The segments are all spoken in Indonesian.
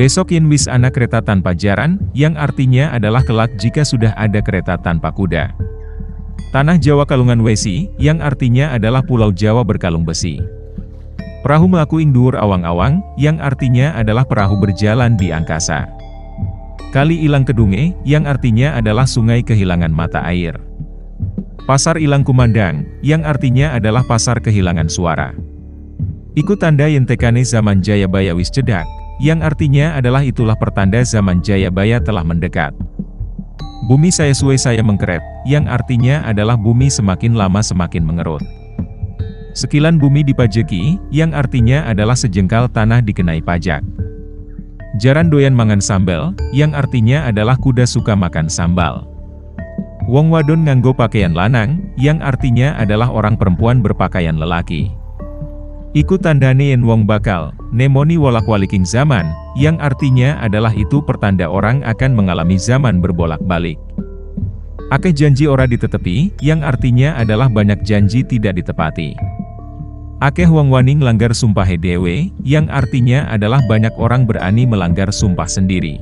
Besok yen wis ana kereta tanpa jaran, yang artinya adalah kelak jika sudah ada kereta tanpa kuda. Tanah Jawa kalungan wesi, yang artinya adalah Pulau Jawa berkalung besi. Perahu melaku ing dhuwur awang-awang, yang artinya adalah perahu berjalan di angkasa. Kali ilang kedunge, yang artinya adalah sungai kehilangan mata air. Pasar ilang kumandang, yang artinya adalah pasar kehilangan suara. Iku tanda yen tekane zaman Jayabaya wis cedak, yang artinya adalah itulah pertanda zaman Jayabaya telah mendekat. Bumi saya suwe saya mengkeret, yang artinya adalah bumi semakin lama semakin mengerut. Sekilan bumi dipajeki, yang artinya adalah sejengkal tanah dikenai pajak. Jaran doyan mangan sambal, yang artinya adalah kuda suka makan sambal. Wong wadon nganggo pakaian lanang, yang artinya adalah orang perempuan berpakaian lelaki. Iku tandane yen wong bakal nemoni wolak-waliking zaman, yang artinya adalah itu pertanda orang akan mengalami zaman berbolak-balik. Akeh janji ora ditetepi, yang artinya adalah banyak janji tidak ditepati. Akeh wong wani nglanggar sumpahe dhewe, yang artinya adalah banyak orang berani melanggar sumpah sendiri.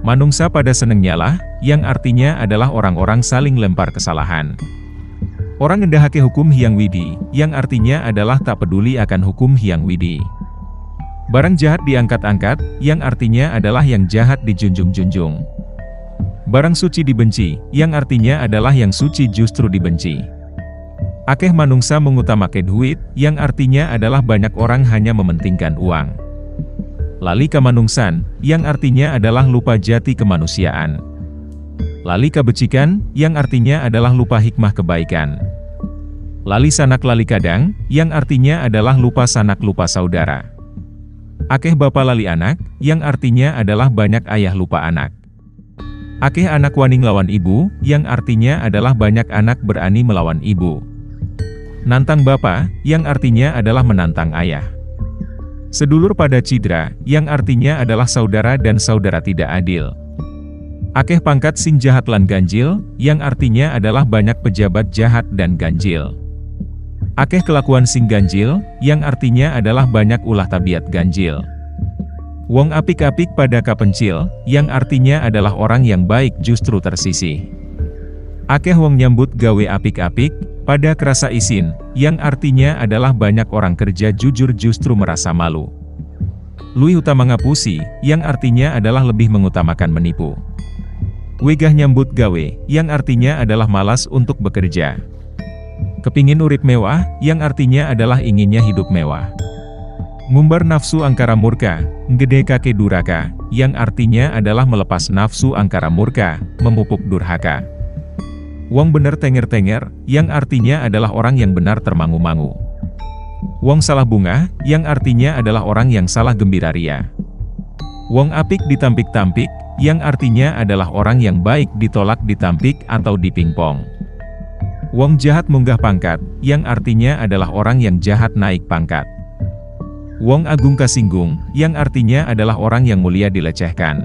Manungsa pada seneng nyalah, yang artinya adalah orang-orang saling lempar kesalahan. Orang ngendahake hukum hyang widi, yang artinya adalah tak peduli akan hukum hyang widi. Barang jahat diangkat-angkat, yang artinya adalah yang jahat dijunjung-junjung. Barang suci dibenci, yang artinya adalah yang suci justru dibenci. Akeh manungsa mengutamake duit, yang artinya adalah banyak orang hanya mementingkan uang. Lali kamanungsan, yang artinya adalah lupa jati kemanusiaan. Lali kabecikan, yang artinya adalah lupa hikmah kebaikan. Lali sanak lali kadang, yang artinya adalah lupa sanak lupa saudara. Akeh bapa lali anak, yang artinya adalah banyak ayah lupa anak. Akeh anak waning lawan ibu, yang artinya adalah banyak anak berani melawan ibu. Nantang bapa, yang artinya adalah menantang ayah. Sedulur pada cidra, yang artinya adalah saudara dan saudara tidak adil. Akeh pangkat sing jahat lan ganjil, yang artinya adalah banyak pejabat jahat dan ganjil. Akeh kelakuan sing ganjil, yang artinya adalah banyak ulah tabiat ganjil. Wong apik-apik pada kapencil, yang artinya adalah orang yang baik justru tersisih. Akeh wong nyambut gawe apik-apik, pada kerasa isin, yang artinya adalah banyak orang kerja jujur justru merasa malu. Luwih utama ngapusi, yang artinya adalah lebih mengutamakan menipu. Wegah nyambut gawe, yang artinya adalah malas untuk bekerja. Kepingin urip mewah, yang artinya adalah inginnya hidup mewah. Ngumbar nafsu angkara murka, nggede kake duraka, yang artinya adalah melepas nafsu angkara murka, memupuk durhaka. Wong bener tenger-tenger, yang artinya adalah orang yang benar termangu-mangu. Wong salah bunga, yang artinya adalah orang yang salah gembira ria. Wong apik ditampik-tampik, yang artinya adalah orang yang baik ditolak ditampik atau dipingpong. Wong jahat munggah pangkat, yang artinya adalah orang yang jahat naik pangkat. Wong agung kasinggung, yang artinya adalah orang yang mulia dilecehkan.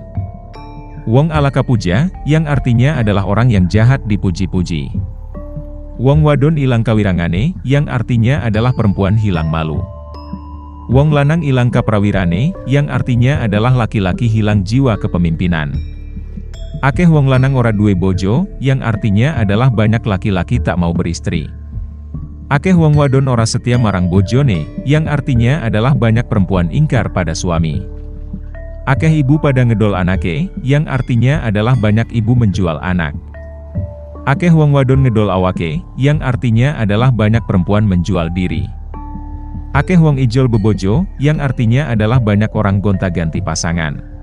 Wong ala kapuja, yang artinya adalah orang yang jahat dipuji-puji. Wong wadon ilang kawirangane, yang artinya adalah perempuan hilang malu. Wong lanang ilang kaprawirane, yang artinya adalah laki-laki hilang jiwa kepemimpinan. Akeh wong lanang ora duwe bojo, yang artinya adalah banyak laki-laki tak mau beristri. Akeh wong wadon ora setia marang bojone, yang artinya adalah banyak perempuan ingkar pada suami. Akeh ibu pada ngedol anake, yang artinya adalah banyak ibu menjual anak. Akeh wong wadon ngedol awake, yang artinya adalah banyak perempuan menjual diri. Akeh wong ijol bebojo, yang artinya adalah banyak orang gonta-ganti pasangan.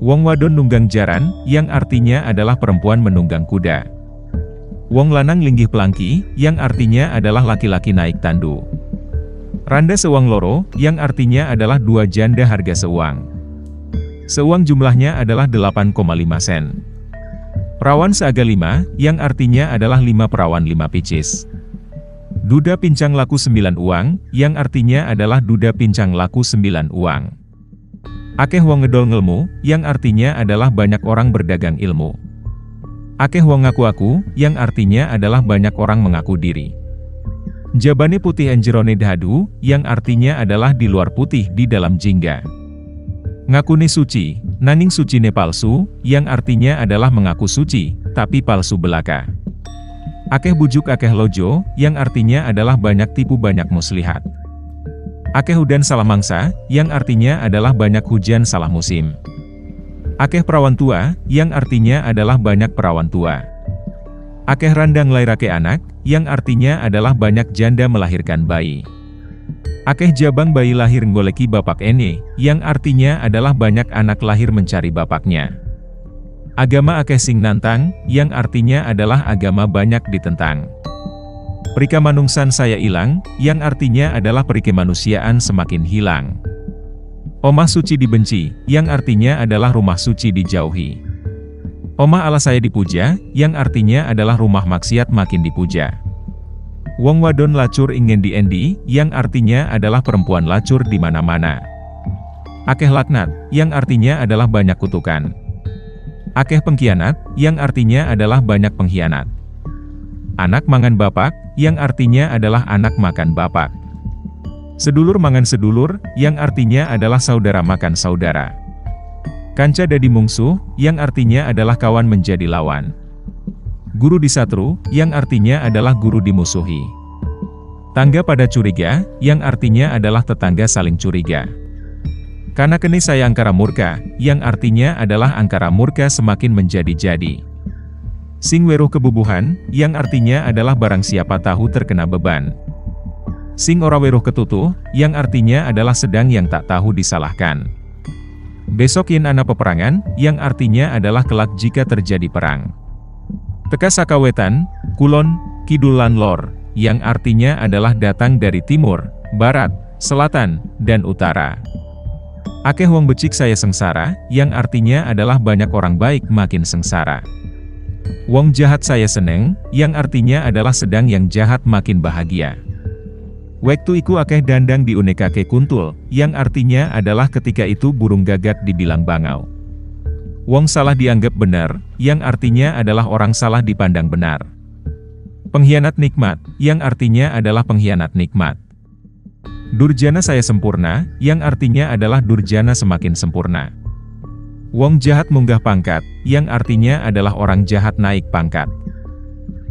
Wong wadon nunggang jaran, yang artinya adalah perempuan menunggang kuda. Wong lanang linggih pelangki, yang artinya adalah laki-laki naik tandu. Randa seuang loro, yang artinya adalah dua janda harga seuang. Seuang jumlahnya adalah 8,5 sen. Perawan seaga 5, yang artinya adalah 5 perawan 5 picis. Duda pincang laku 9 uang, yang artinya adalah duda pincang laku 9 uang. Akeh wong ngedol ngelmu, yang artinya adalah banyak orang berdagang ilmu. Akeh wong ngaku-aku, yang artinya adalah banyak orang mengaku diri. Jabane putih enjerone dadu, yang artinya adalah di luar putih di dalam jingga. Ngakune suci, nanging sucine palsu, yang artinya adalah mengaku suci, tapi palsu belaka. Akeh bujuk akeh lojo, yang artinya adalah banyak tipu banyak muslihat. Akeh udan salah mangsa, yang artinya adalah banyak hujan salah musim. Akeh perawan tua, yang artinya adalah banyak perawan tua. Akeh randang lairake anak, yang artinya adalah banyak janda melahirkan bayi. Akeh jabang bayi lahir nggoleki bapak ene, yang artinya adalah banyak anak lahir mencari bapaknya. Agama akeh sing nantang, yang artinya adalah agama banyak ditentang. Perika manungsan saya ilang, yang artinya adalah perikemanusiaan semakin hilang. Omah suci dibenci, yang artinya adalah rumah suci dijauhi. Omah Allah saya dipuja, yang artinya adalah rumah maksiat makin dipuja. Wong wadon lacur ingin diendi, yang artinya adalah perempuan lacur di mana-mana. Akeh laknat, yang artinya adalah banyak kutukan. Akeh pengkhianat, yang artinya adalah banyak pengkhianat. Anak mangan bapak, yang artinya adalah anak makan bapak. Sedulur mangan sedulur, yang artinya adalah saudara makan saudara. Kanca dadi mungsuh, yang artinya adalah kawan menjadi lawan. Guru disatru, yang artinya adalah guru dimusuhi. Tangga pada curiga, yang artinya adalah tetangga saling curiga. Karena kene saya angkara murka, yang artinya adalah angkara murka semakin menjadi-jadi. Sing weruh kebubuhan, yang artinya adalah barang siapa tahu terkena beban. Sing ora weruh ketutuh, yang artinya adalah sedang yang tak tahu disalahkan. Besok yen ana peperangan, yang artinya adalah kelak jika terjadi perang. Teka sakawetan, kulon, kidul lan lor, yang artinya adalah datang dari timur, barat, selatan, dan utara. Akeh wong becik saya sengsara, yang artinya adalah banyak orang baik makin sengsara. Wong jahat saya seneng, yang artinya adalah sedang yang jahat makin bahagia. Wektu iku akeh dandang diunekake kuntul, yang artinya adalah ketika itu burung gagak dibilang bangau. Wong salah dianggap benar, yang artinya adalah orang salah dipandang benar. Pengkhianat nikmat, yang artinya adalah pengkhianat nikmat. Durjana saya sempurna, yang artinya adalah durjana semakin sempurna. Wong jahat munggah pangkat, yang artinya adalah orang jahat naik pangkat.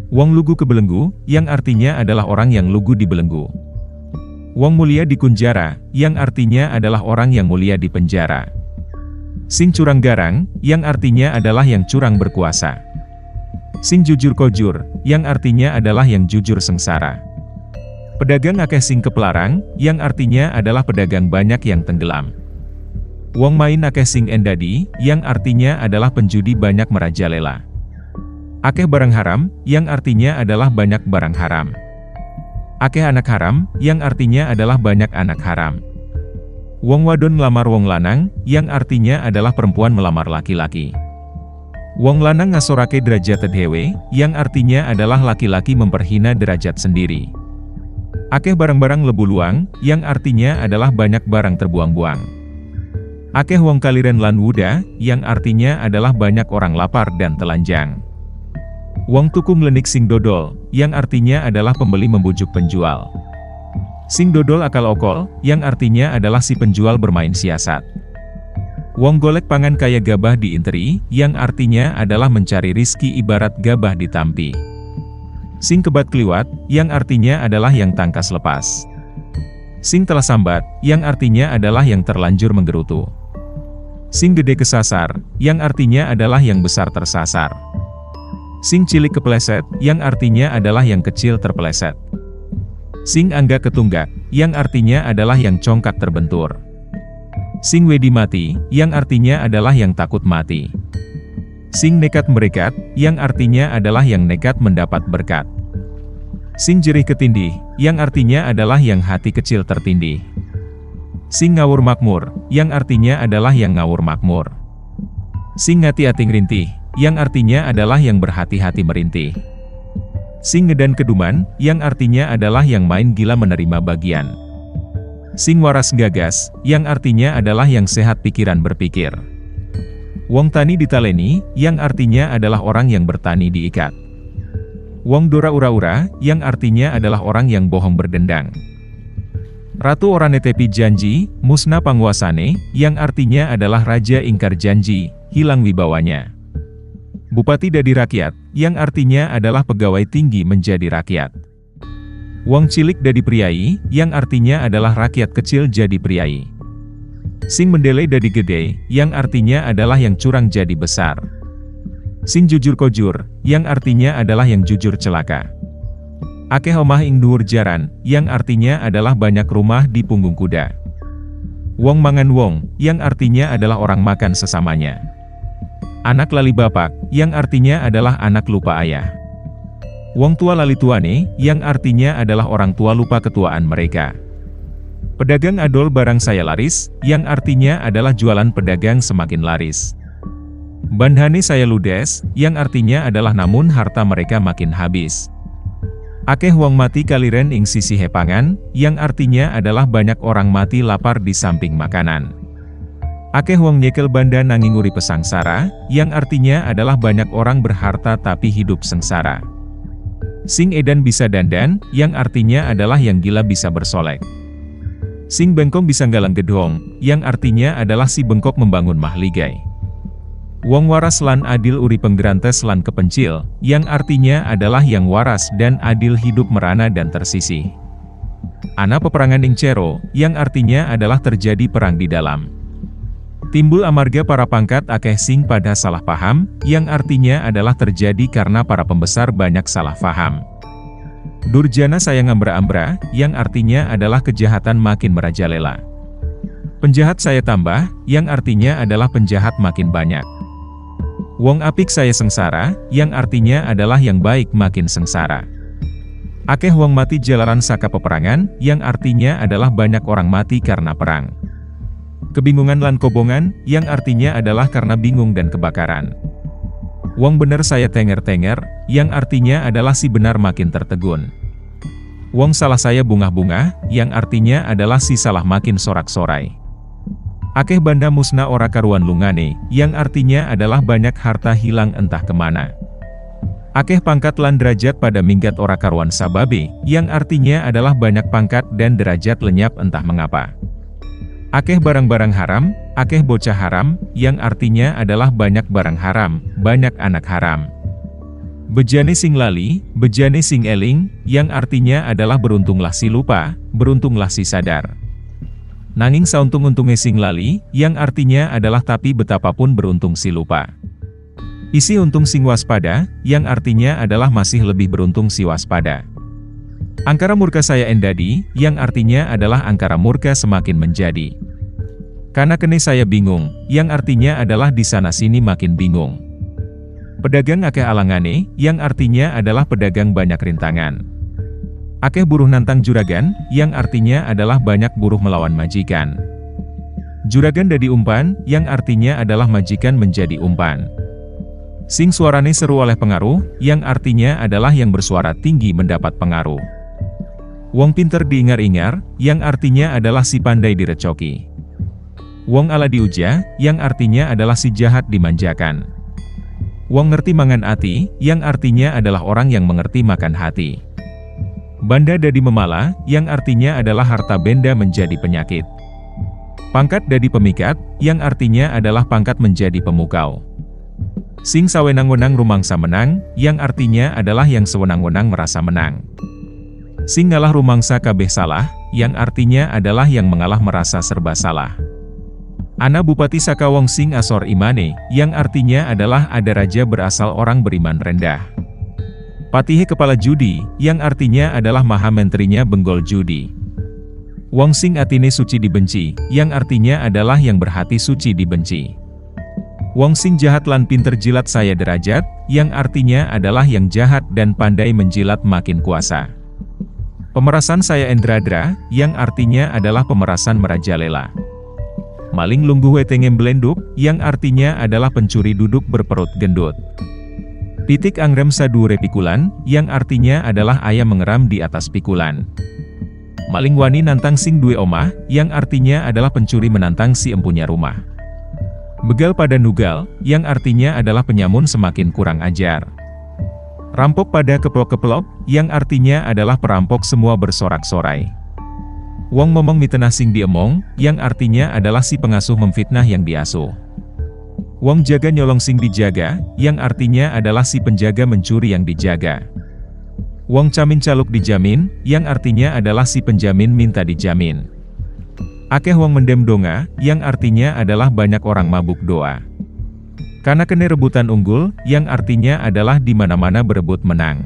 Wong lugu kebelenggu, yang artinya adalah orang yang lugu dibelenggu. Wong mulia dikunjara, yang artinya adalah orang yang mulia di penjara. Sing curang garang, yang artinya adalah yang curang berkuasa. Sing jujur kojur, yang artinya adalah yang jujur sengsara. Pedagang akeh sing kepelarang, yang artinya adalah pedagang banyak yang tenggelam. Wong main akeh sing endadi, yang artinya adalah penjudi banyak merajalela. Akeh barang haram, yang artinya adalah banyak barang haram. Akeh anak haram, yang artinya adalah banyak anak haram. Wong wadon melamar wong lanang, yang artinya adalah perempuan melamar laki-laki. Wong lanang ngasorake derajat dhewe, yang artinya adalah laki-laki memperhina derajat sendiri. Akeh barang-barang lebu luang, yang artinya adalah banyak barang terbuang-buang. Akeh wong kaliren lan wuda, yang artinya adalah banyak orang lapar dan telanjang. Wong tuku mlenik sing dodol, yang artinya adalah pembeli membujuk penjual. Sing dodol akal okol, yang artinya adalah si penjual bermain siasat. Wong golek pangan kaya gabah diinteri, yang artinya adalah mencari rizki ibarat gabah ditampi. Sing kebat kliwat, yang artinya adalah yang tangkas lepas. Sing telah sambat, yang artinya adalah yang terlanjur menggerutu. Sing gede kesasar, yang artinya adalah yang besar tersasar. Sing cilik kepleset, yang artinya adalah yang kecil terpeleset. Sing angga ketunggak, yang artinya adalah yang congkak terbentur. Sing wedi mati, yang artinya adalah yang takut mati. Sing nekat merekat, yang artinya adalah yang nekat mendapat berkat. Sing jerih ketindih, yang artinya adalah yang hati kecil tertindih. Sing ngawur makmur, yang artinya adalah yang ngawur makmur. Sing ngati-ati ngrintih, yang artinya adalah yang berhati-hati merintih. Sing ngedan keduman, yang artinya adalah yang main gila menerima bagian. Sing waras gagas, yang artinya adalah yang sehat pikiran berpikir. Wong tani ditaleni, yang artinya adalah orang yang bertani diikat. Wong dora ura-ura, yang artinya adalah orang yang bohong berdendang. Ratu ora netepi janji, musna panguasane, yang artinya adalah raja ingkar janji, hilang wibawanya. Bupati dadi rakyat, yang artinya adalah pegawai tinggi menjadi rakyat. Wong cilik dadi priai, yang artinya adalah rakyat kecil jadi priai. Sing mendele dadi gede, yang artinya adalah yang curang jadi besar. Sing jujur kojur, yang artinya adalah yang jujur celaka. Akeh omah ing dhuwur jaran, yang artinya adalah banyak rumah di punggung kuda. Wong mangan wong, yang artinya adalah orang makan sesamanya. Anak lali bapak, yang artinya adalah anak lupa ayah. Wong tua lali tuane, yang artinya adalah orang tua lupa ketuaan mereka. Pedagang adol barang saya laris, yang artinya adalah jualan pedagang semakin laris. Bandhane saya ludes, yang artinya adalah namun harta mereka makin habis. Akeh wong mati kaliren ing sisi hepangan, yang artinya adalah banyak orang mati lapar di samping makanan. Akeh wong nyekel banda nanging urip sengsara, yang artinya adalah banyak orang berharta tapi hidup sengsara. Sing edan bisa dandan, yang artinya adalah yang gila bisa bersolek. Sing bengkong bisa nggalang gedhong, yang artinya adalah si bengkok membangun mahligai. Wong waras lan adil uri penggerantes lan kepencil, yang artinya adalah yang waras dan adil hidup merana dan tersisih. Ana peperangan ing cero, yang artinya adalah terjadi perang di dalam. Timbul amarga para pangkat akeh sing pada salah paham, yang artinya adalah terjadi karena para pembesar banyak salah paham. Durjana saya ngambra-ambra, yang artinya adalah kejahatan makin merajalela. Penjahat saya tambah, yang artinya adalah penjahat makin banyak. Wong apik saya sengsara, yang artinya adalah yang baik makin sengsara. Akeh wong mati jalaran saka peperangan, yang artinya adalah banyak orang mati karena perang. Kebingungan lan kobongan, yang artinya adalah karena bingung dan kebakaran. Wong bener saya tenger-tenger, yang artinya adalah si benar makin tertegun. Wong salah saya bungah-bungah, yang artinya adalah si salah makin sorak-sorai. Akeh banda musna ora karuan lungane, yang artinya adalah banyak harta hilang entah kemana. Akeh pangkat lan derajat pada minggat ora karuan sababe, yang artinya adalah banyak pangkat dan derajat lenyap entah mengapa. Akeh barang-barang haram, akeh bocah haram, yang artinya adalah banyak barang haram, banyak anak haram. Bejane sing lali, bejane sing eling, yang artinya adalah beruntunglah si lupa, beruntunglah si sadar. Nanging sauntung-untungnya sing lali, yang artinya adalah tapi betapapun beruntung si lupa. Isi untung sing waspada, yang artinya adalah masih lebih beruntung si waspada. Angkara murka saya endadi, yang artinya adalah angkara murka semakin menjadi. Karena kene saya bingung, yang artinya adalah di sana sini makin bingung. Pedagang akeh alangane, yang artinya adalah pedagang banyak rintangan. Akeh buruh nantang juragan, yang artinya adalah banyak buruh melawan majikan. Juragan dadi umpan, yang artinya adalah majikan menjadi umpan. Sing suarane seru oleh pengaruh, yang artinya adalah yang bersuara tinggi mendapat pengaruh. Wong pinter diingar-ingar, yang artinya adalah si pandai direcoki. Wong ala diuja, yang artinya adalah si jahat dimanjakan. Wong ngerti mangan ati, yang artinya adalah orang yang mengerti makan hati. Banda dadi memala, yang artinya adalah harta benda menjadi penyakit. Pangkat dadi pemikat, yang artinya adalah pangkat menjadi pemukau. Sing sawenang-wenang rumangsa menang, yang artinya adalah yang sewenang-wenang merasa menang. Sing ngalah rumangsa kabeh salah, yang artinya adalah yang mengalah merasa serba salah. Ana bupati saka wong sing asor imane, yang artinya adalah ada raja berasal orang beriman rendah. Patihe kepala judi, yang artinya adalah maha menterinya benggol judi. Wong sing atine suci dibenci, yang artinya adalah yang berhati suci dibenci. Wong sing jahat lan pinter jilat saya derajat, yang artinya adalah yang jahat dan pandai menjilat makin kuasa. Pemerasan saya endradra, yang artinya adalah pemerasan merajalela. Maling lungguh wetenge belenduk, yang artinya adalah pencuri duduk berperut gendut. Pitik angrem sadure pikulan, yang artinya adalah ayam mengeram di atas pikulan. Maling wani nantang sing duwe omah, yang artinya adalah pencuri menantang si empunya rumah. Begal pada nugal, yang artinya adalah penyamun semakin kurang ajar. Rampok pada keplok-keplok, yang artinya adalah perampok semua bersorak-sorai. Wong momong mitenah sing diemong, yang artinya adalah si pengasuh memfitnah yang diasuh. Wong jaga nyolong sing dijaga, yang artinya adalah si penjaga mencuri yang dijaga. Wong camin caluk dijamin, yang artinya adalah si penjamin minta dijamin. Akeh wong mendem donga, yang artinya adalah banyak orang mabuk doa. Karena kene rebutan unggul, yang artinya adalah di mana-mana berebut menang.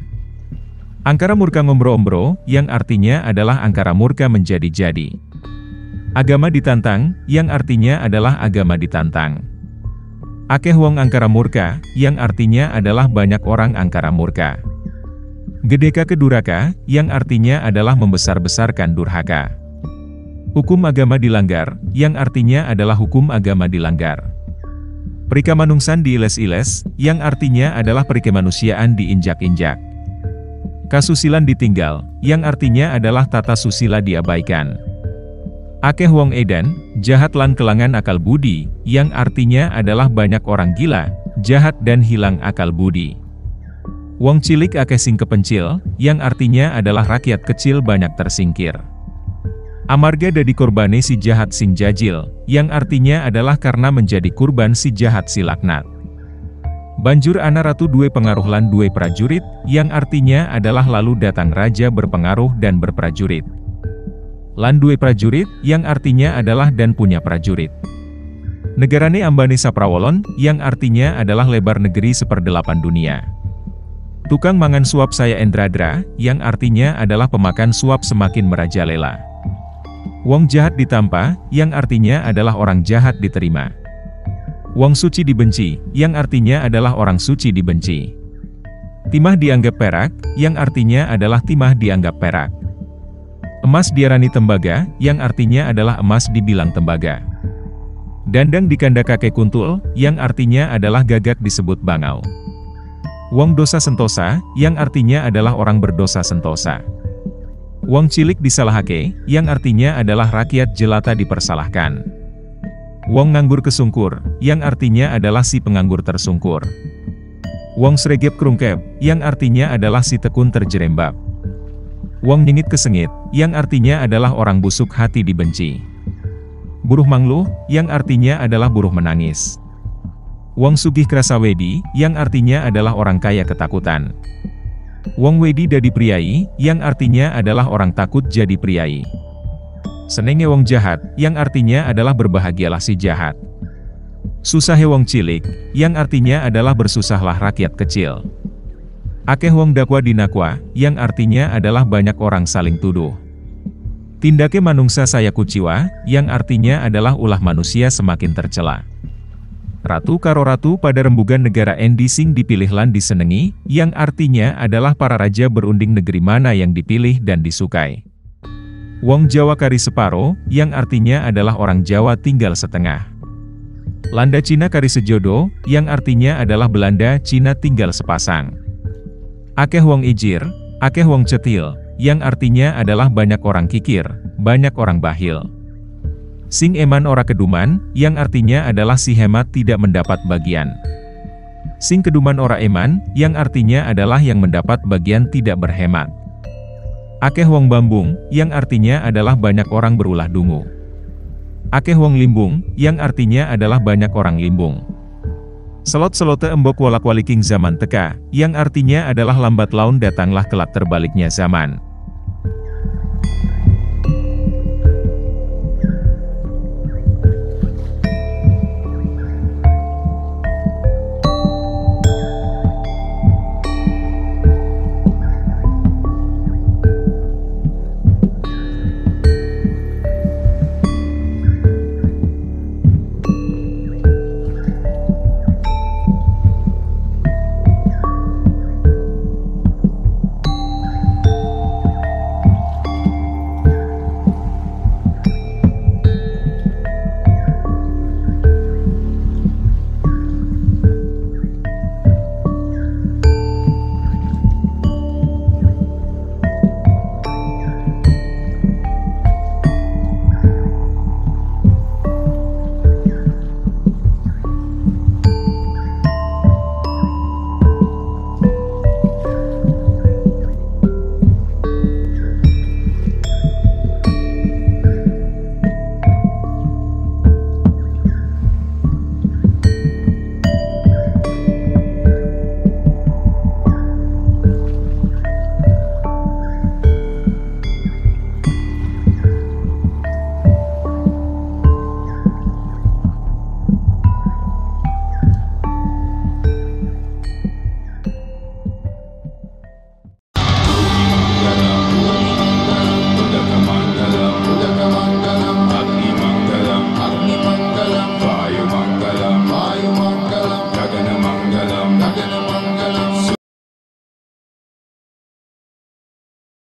Angkara murka ngombro-ombro, yang artinya adalah angkara murka menjadi-jadi. Agama ditantang, yang artinya adalah agama ditantang. Akeh wong angkara murka, yang artinya adalah banyak orang angkara murka. Gedeka keduraka, yang artinya adalah membesar-besarkan durhaka. Hukum agama dilanggar, yang artinya adalah hukum agama dilanggar. Perikamanungsan diiles-iles, yang artinya adalah perikemanusiaan diinjak-injak. Kasusilan ditinggal, yang artinya adalah tata susila diabaikan. Akeh wong edan, jahat lan kelangan akal budi, yang artinya adalah banyak orang gila, jahat dan hilang akal budi. Wong cilik akeh sing kepencil, yang artinya adalah rakyat kecil banyak tersingkir. Amarga dadi korbane si jahat sing jajil, yang artinya adalah karena menjadi kurban si jahat si laknat. Banjur ana ratu duwe pengaruh lan duwe prajurit, yang artinya adalah lalu datang raja berpengaruh dan berprajurit. Lan duwe prajurit, yang artinya adalah dan punya prajurit. Negarane ambane saprawolon, yang artinya adalah lebar negeri seperdelapan dunia. Tukang mangan suap saya endradra, yang artinya adalah pemakan suap semakin merajalela. Wong jahat ditampa, yang artinya adalah orang jahat diterima. Wong suci dibenci, yang artinya adalah orang suci dibenci. Timah dianggap perak, yang artinya adalah timah dianggap perak. Emas diarani tembaga, yang artinya adalah emas dibilang tembaga. Dandang dikanda kakek kuntul, yang artinya adalah gagak disebut bangau. Wong dosa sentosa, yang artinya adalah orang berdosa sentosa. Wong cilik disalahake, yang artinya adalah rakyat jelata dipersalahkan. Wong nganggur kesungkur, yang artinya adalah si penganggur tersungkur. Wong sregep krungkep, yang artinya adalah si tekun terjerembab. Wong nyengit kesengit, yang artinya adalah orang busuk hati dibenci. Buruh mangluh, yang artinya adalah buruh menangis. Wong sugih krasa wedi, yang artinya adalah orang kaya ketakutan. Wong wedi dadi priai, yang artinya adalah orang takut jadi priai. Senenge wong jahat, yang artinya adalah berbahagialah si jahat. Susahe wong cilik, yang artinya adalah bersusahlah rakyat kecil. Akeh wong dakwa dinakwa, yang artinya adalah banyak orang saling tuduh. Tindake manungsa saya kuciwa, yang artinya adalah ulah manusia semakin tercela. Ratu karo ratu pada rembugan negara endi sing dipilih lan disenengi, yang artinya adalah para raja berunding negeri mana yang dipilih dan disukai. Wong Jawa kari separo, yang artinya adalah orang Jawa tinggal setengah. Landa Cina kari sejodo, yang artinya adalah Belanda Cina tinggal sepasang. Akeh wong ijir, akeh wong cetil, yang artinya adalah banyak orang kikir, banyak orang bahil. Sing eman ora keduman, yang artinya adalah si hemat tidak mendapat bagian. Sing keduman ora eman, yang artinya adalah yang mendapat bagian tidak berhemat. Akeh wong bambung, yang artinya adalah banyak orang berulah dungu. Akeh wong limbung, yang artinya adalah banyak orang limbung. Selot-selote embok wolak-waliking zaman teka, yang artinya adalah lambat laun datanglah kelak terbaliknya zaman.